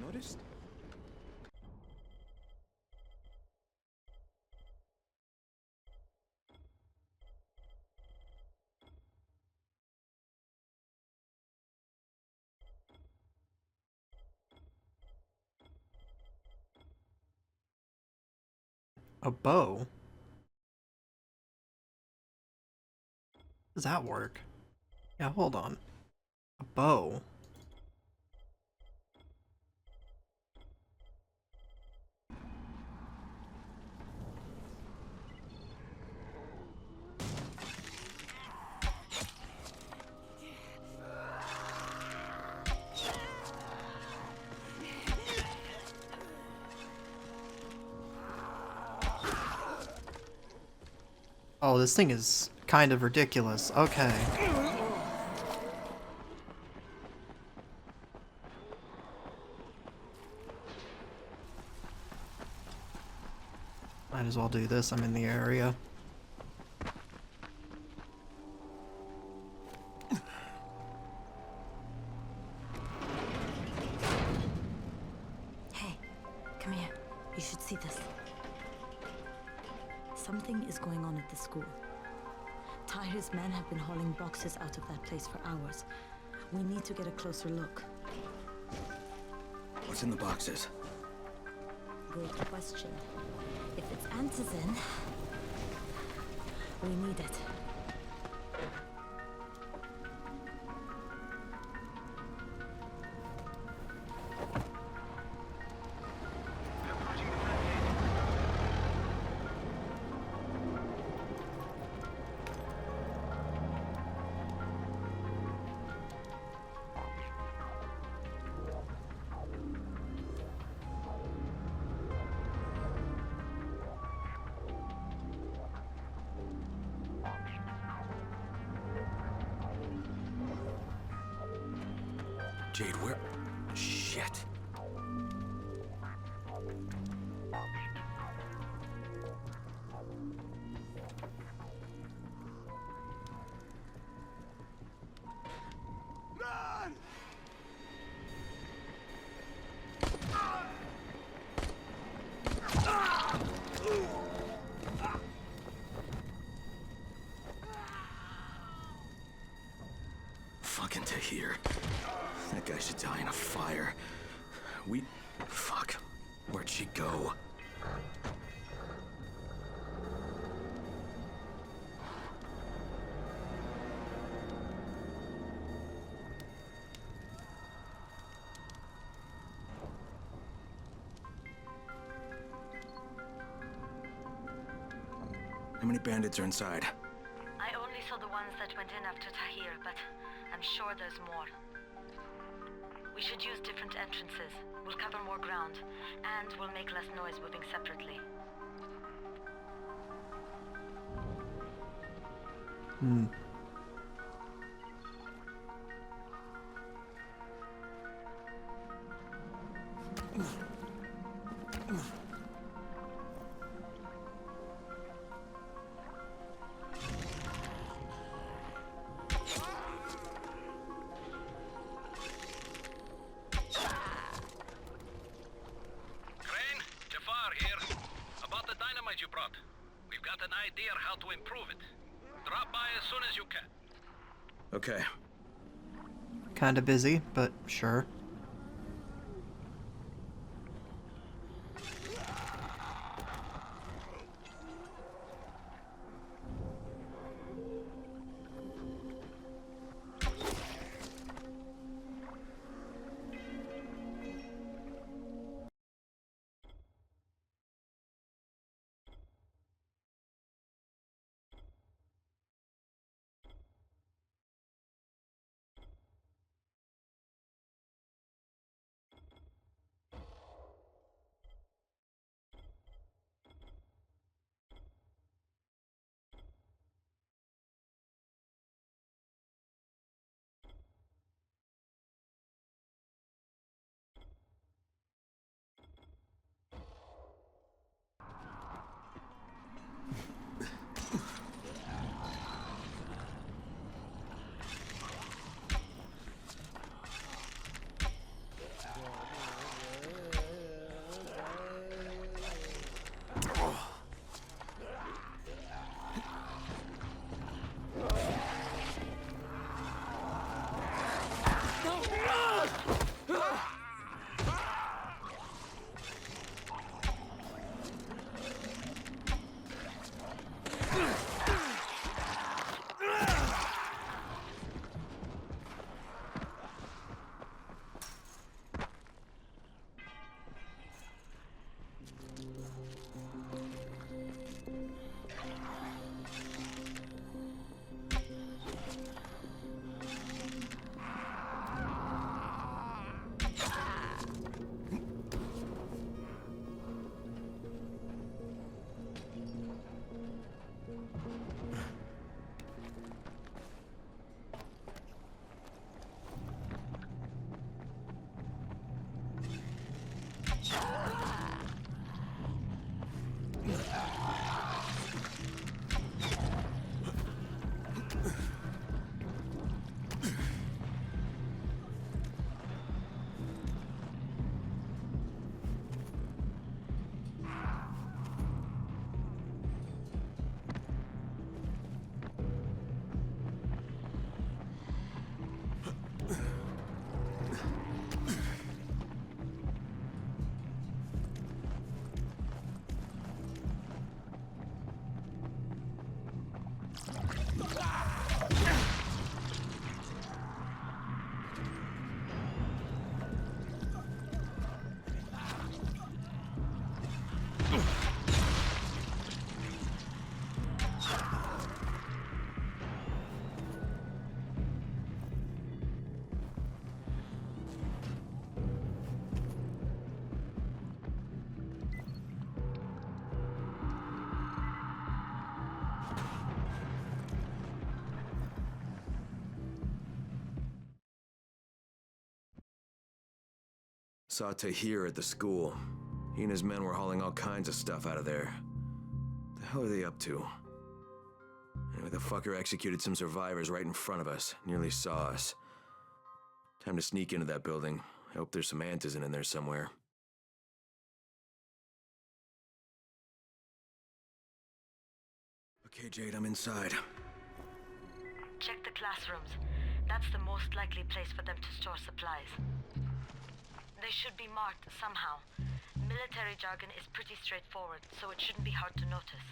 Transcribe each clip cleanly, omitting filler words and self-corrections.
noticed? A bow? Does that work? Yeah, hold on. A bow. Oh, this thing is kind of ridiculous. Okay. Might as well do this. I'm in the area. Hey, come here. You should see this. Something is going on at the school. Tahir's men have been hauling boxes out of that place for hours. We need to get a closer look. What's in the boxes? Good question. If it's Antizin, we need it. Jade, where? Shit. Fucking Tahir. That guy should die in a fire. Fuck. Where'd she go? How many bandits are inside? I only saw the ones that went in after Tahir, but I'm sure there's more. We should use different entrances. We'll cover more ground, and we'll make less noise moving separately. You brought. We've got an idea how to improve it. Drop by as soon as you can. Okay. Kinda busy, but sure. Saw Tahir at the school. He and his men were hauling all kinds of stuff out of there. What the hell are they up to? Anyway, the fucker executed some survivors right in front of us. Nearly saw us. Time to sneak into that building. I hope there's some Antizin in there somewhere. Okay, Jade, I'm inside. Check the classrooms. That's the most likely place for them to store supplies. They should be marked somehow. Military jargon is pretty straightforward, so it shouldn't be hard to notice.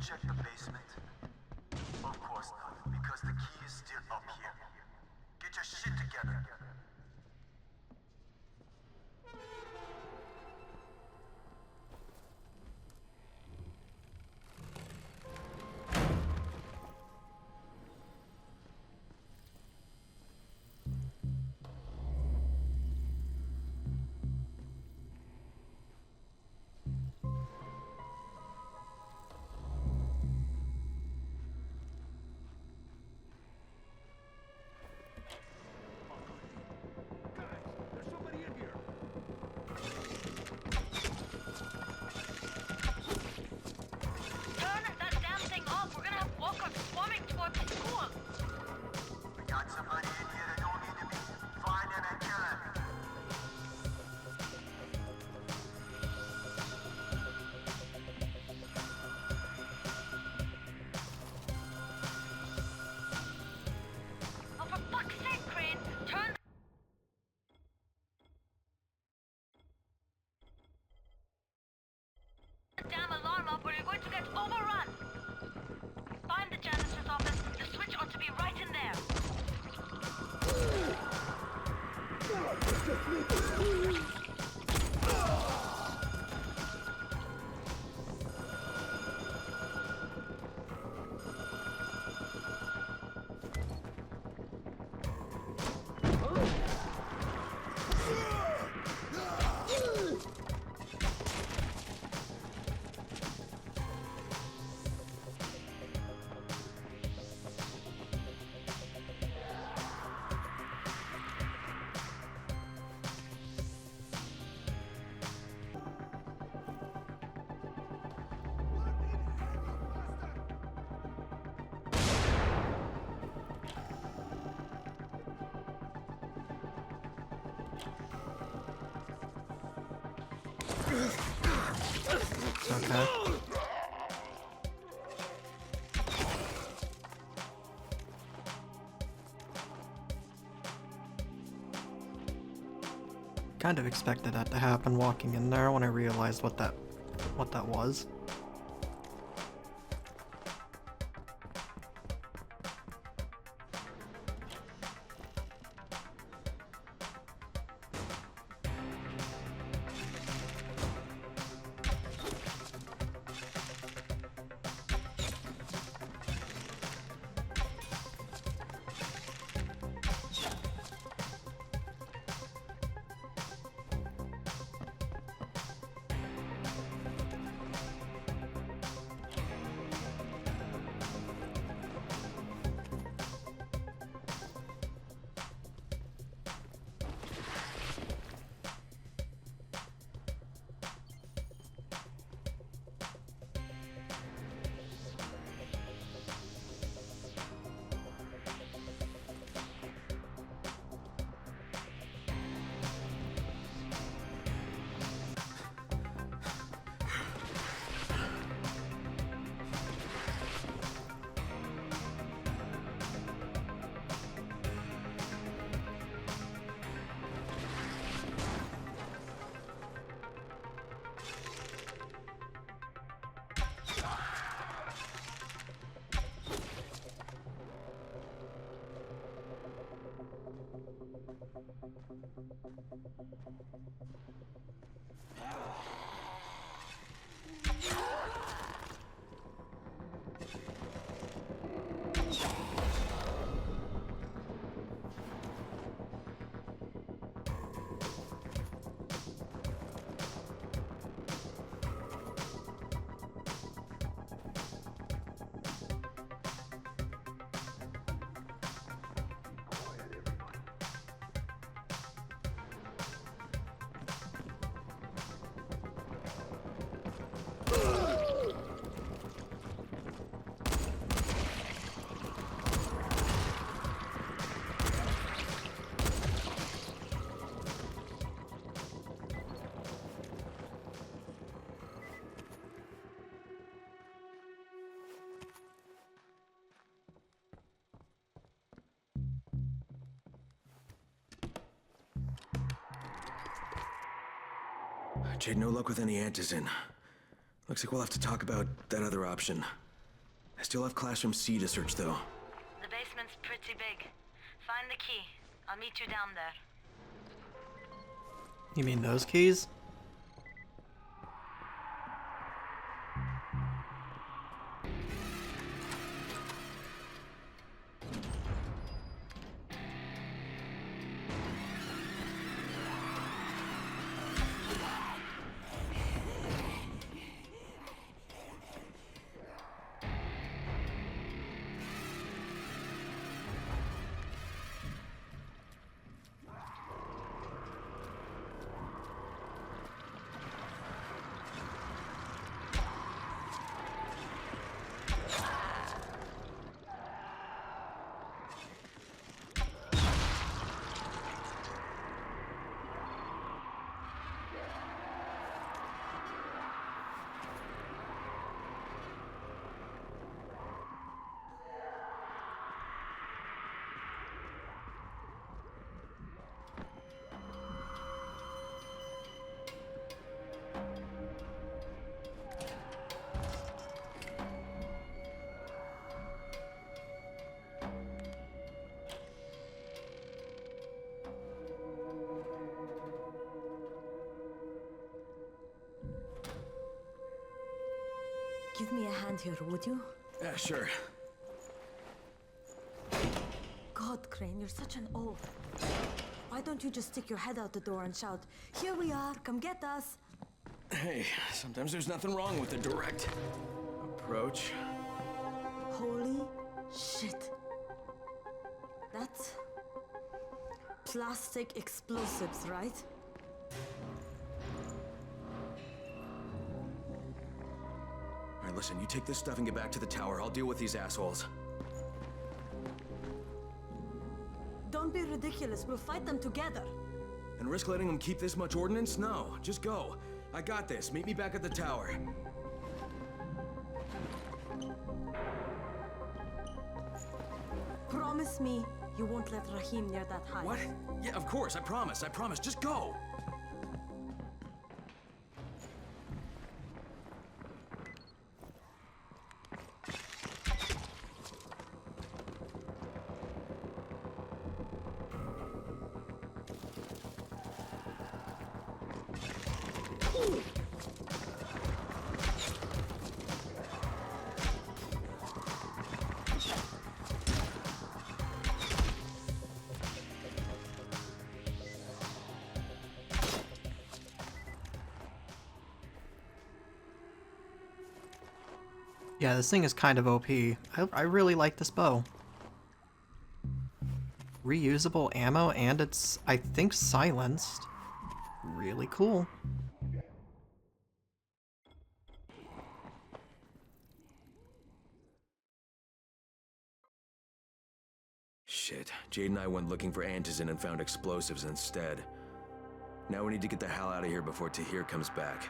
Check the basement? Of course not, because the key is still up here. Get your shit together. Okay. Kind of expected that to happen walking in there when I realized what that was. Jade, no luck with any Antizin. Looks like we'll have to talk about that other option. I still have Classroom C to search, though. The basement's pretty big. Find the key. I'll meet you down there. You mean those keys? Give me a hand here, would you? Yeah, sure. God, Crane, you're such an oaf. Why don't you just stick your head out the door and shout, "Here we are, come get us"? Hey, sometimes there's nothing wrong with a direct approach. Holy shit. That's plastic explosives, right? All right, listen, you take this stuff and get back to the tower. I'll deal with these assholes. Don't be ridiculous, we'll fight them together. And risk letting them keep this much ordnance? No, just go. I got this. Meet me back at the tower. Promise me you won't let Rahim near that hive. What? Yeah, of course, I promise, just go! Yeah, this thing is kind of OP. I really like this bow. Reusable ammo, and it's, I think, silenced. Really cool. Shit, Jade and I went looking for Antizin and found explosives instead. Now we need to get the hell out of here before Tahir comes back.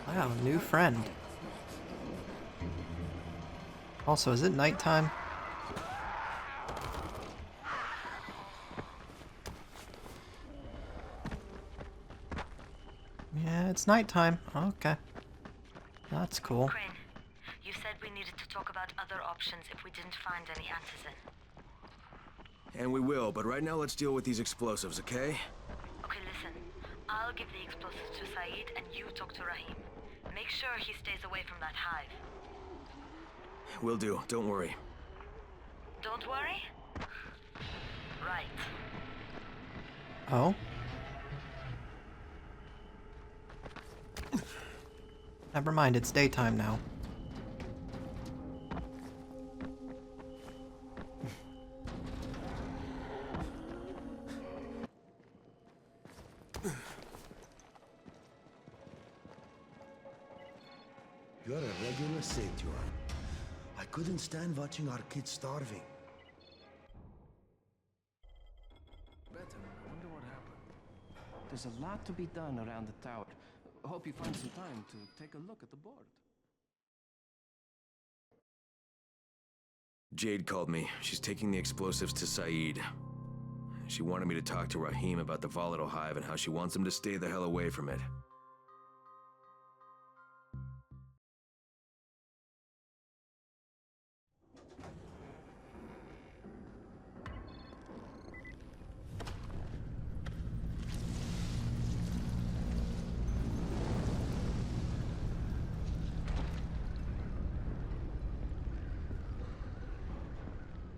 Wow, new friend. Also, is it nighttime? Yeah, it's nighttime. Okay. That's cool. Crane, you said we needed to talk about other options if we didn't find any Antizin. And we will, but right now let's deal with these explosives, okay? Okay, listen. I'll give the explosives to Saeed and you talk to Rahim. Make sure he stays away from that hive. Will do, don't worry. Don't worry? Right. Oh? Never mind, it's daytime now. You're a regular saint, you are. I couldn't stand watching our kids starving. Better. I wonder what happened. There's a lot to be done around the tower. Hope you find some time to take a look at the board. Jade called me. She's taking the explosives to Saeed. She wanted me to talk to Rahim about the volatile hive and how she wants him to stay the hell away from it.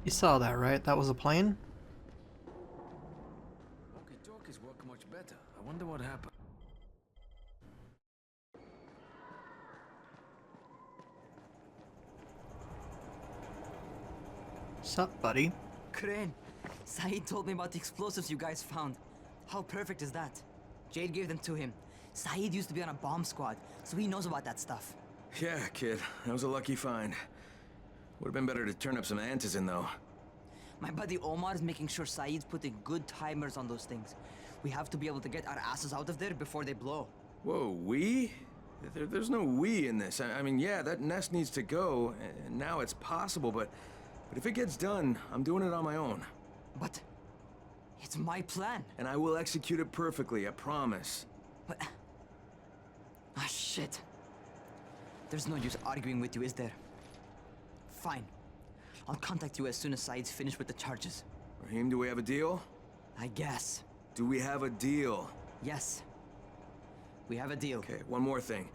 You saw that, right? That was a plane? Walkie-talkies work much better. I wonder what happened. Sup, buddy? Crane, Saeed told me about the explosives you guys found. How perfect is that? Jade gave them to him. Saeed used to be on a bomb squad, so he knows about that stuff. Yeah, kid. That was a lucky find. Would have been better to turn up some Antizin, though. My buddy Omar is making sure Saeed's putting good timers on those things. We have to be able to get our asses out of there before they blow. Whoa, we? There's no we in this. I mean, yeah, that nest needs to go, and now it's possible, but if it gets done, I'm doing it on my own. But it's my plan. And I will execute it perfectly, I promise. But... ah, shit. There's no use arguing with you, is there? Fine. I'll contact you as soon as Saeed's finished with the charges. Rahim, do we have a deal? I guess. Do we have a deal? Yes. We have a deal. Okay, one more thing.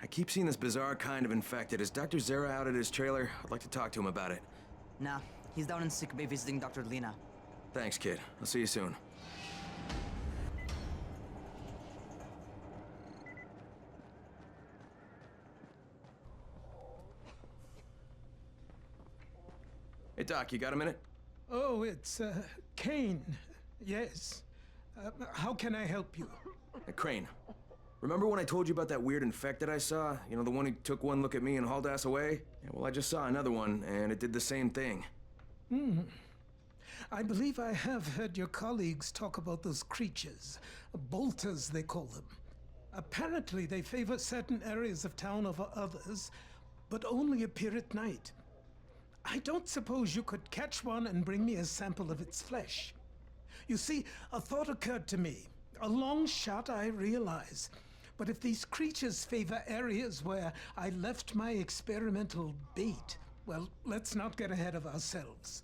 I keep seeing this bizarre kind of infected. Is Dr. Zera out at his trailer? I'd like to talk to him about it. Nah, he's down in sickbay visiting Dr. Lena. Thanks, kid. I'll see you soon. Hey, Doc, you got a minute? Oh, it's, Kane. Yes. How can I help you? Hey, Crane. Remember when I told you about that weird infected I saw? You know, the one who took one look at me and hauled ass away? Yeah, well, I just saw another one, and it did the same thing. I believe I have heard your colleagues talk about those creatures. Bolters, they call them. Apparently, they favor certain areas of town over others, but only appear at night. I don't suppose you could catch one and bring me a sample of its flesh. You see, a thought occurred to me. A long shot, I realize. But if these creatures favor areas where I left my experimental bait, well, let's not get ahead of ourselves.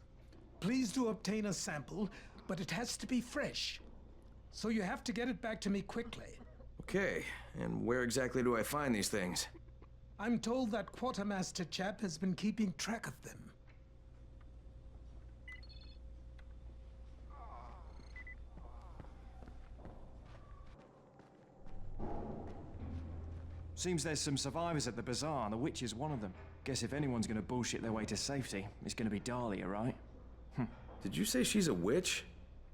Please do obtain a sample, but it has to be fresh. So you have to get it back to me quickly. Okay, and where exactly do I find these things? I'm told that quartermaster chap has been keeping track of them. Seems there's some survivors at the bazaar, and the witch is one of them. Guess if anyone's gonna bullshit their way to safety, it's gonna be Dahlia, right? Did you say she's a witch?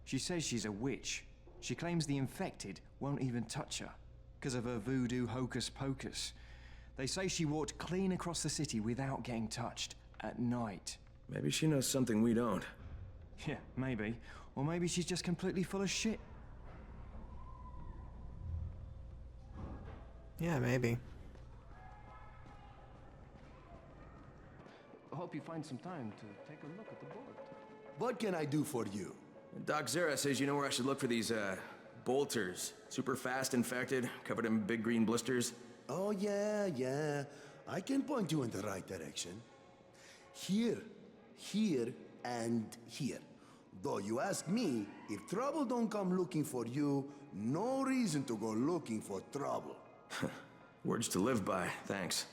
She says she's a witch. She claims the infected won't even touch her, because of her voodoo hocus pocus. They say she walked clean across the city without getting touched, at night. Maybe she knows something we don't. Yeah, maybe. Or maybe she's just completely full of shit. Yeah, maybe. I hope you find some time to take a look at the board. What can I do for you? Doc Zera says you know where I should look for these, Bolters. Super fast infected, covered in big green blisters. Oh, yeah. I can point you in the right direction. Here, and here. Though you ask me, if trouble don't come looking for you, no reason to go looking for trouble. Words to live by, thanks.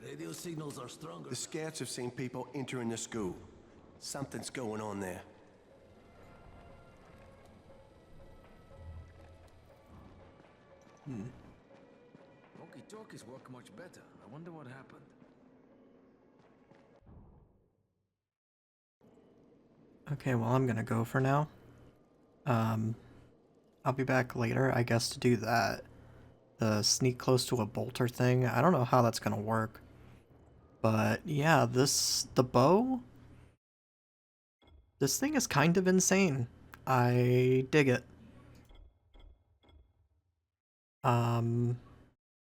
Radio signals are stronger. The scouts have seen people entering the school. Something's going on there. Walkie-talkies work much better. I wonder what happened. Okay, well, I'm gonna go for now. I'll be back later, I guess, to do that. The sneak close to a bolter thing. I don't know how that's gonna work. But yeah, the bow, this thing is kind of insane. I dig it.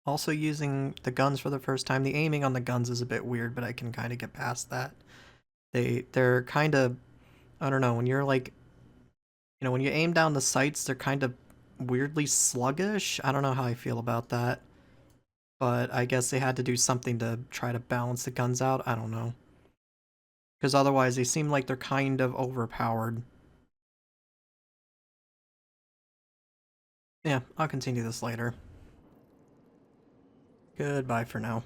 Also using the guns for the first time. The aiming on the guns is a bit weird, but I can kind of get past that. They're kind of, I don't know, when you're like, you know, when you aim down the sights, they're kind of weirdly sluggish. I don't know how I feel about that. But I guess they had to do something to try to balance the guns out. I don't know. Because otherwise they seem like they're kind of overpowered. Yeah, I'll continue this later. Goodbye for now.